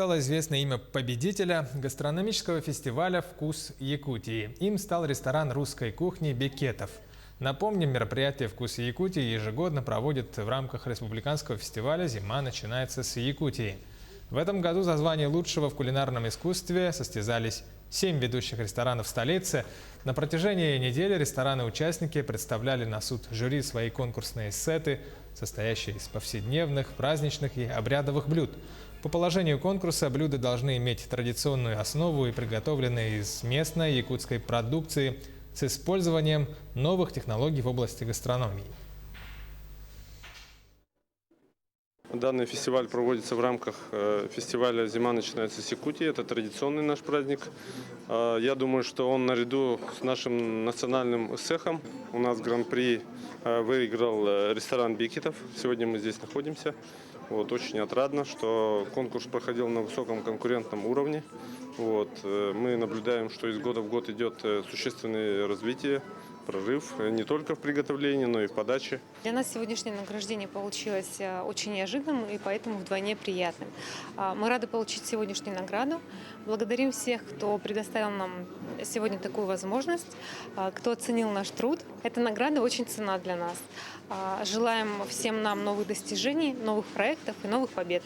стало известно имя победителя гастрономического фестиваля «Вкус Якутии». Им стал ресторан русской кухни «Бекетов». Напомним, мероприятие «Вкус Якутии» ежегодно проводит в рамках республиканского фестиваля «Зима начинается с Якутии». В этом году за звание лучшего в кулинарном искусстве состязались 7 ведущих ресторанов столицы. На протяжении недели рестораны-участники представляли на суд жюри свои конкурсные сеты, состоящие из повседневных, праздничных и обрядовых блюд. По положению конкурса блюда должны иметь традиционную основу и приготовленные из местной якутской продукции с использованием новых технологий в области гастрономии. Данный фестиваль проводится в рамках фестиваля «Зима начинается с Якутии». Это традиционный наш праздник. Я думаю, что он наряду с нашим национальным цехом. У нас гран-при выиграл ресторан «Бекетов». Сегодня мы здесь находимся. Очень отрадно, что конкурс проходил на высоком конкурентном уровне. Мы наблюдаем, что из года в год идет существенное развитие, прорыв не только в приготовлении, но и в подаче. Для нас сегодняшнее награждение получилось очень неожиданным и поэтому вдвойне приятным. Мы рады получить сегодняшнюю награду. Благодарим всех, кто предоставил нам сегодня такую возможность, кто оценил наш труд. Эта награда очень ценна для нас. Желаем всем нам новых достижений, новых проектов и новых побед.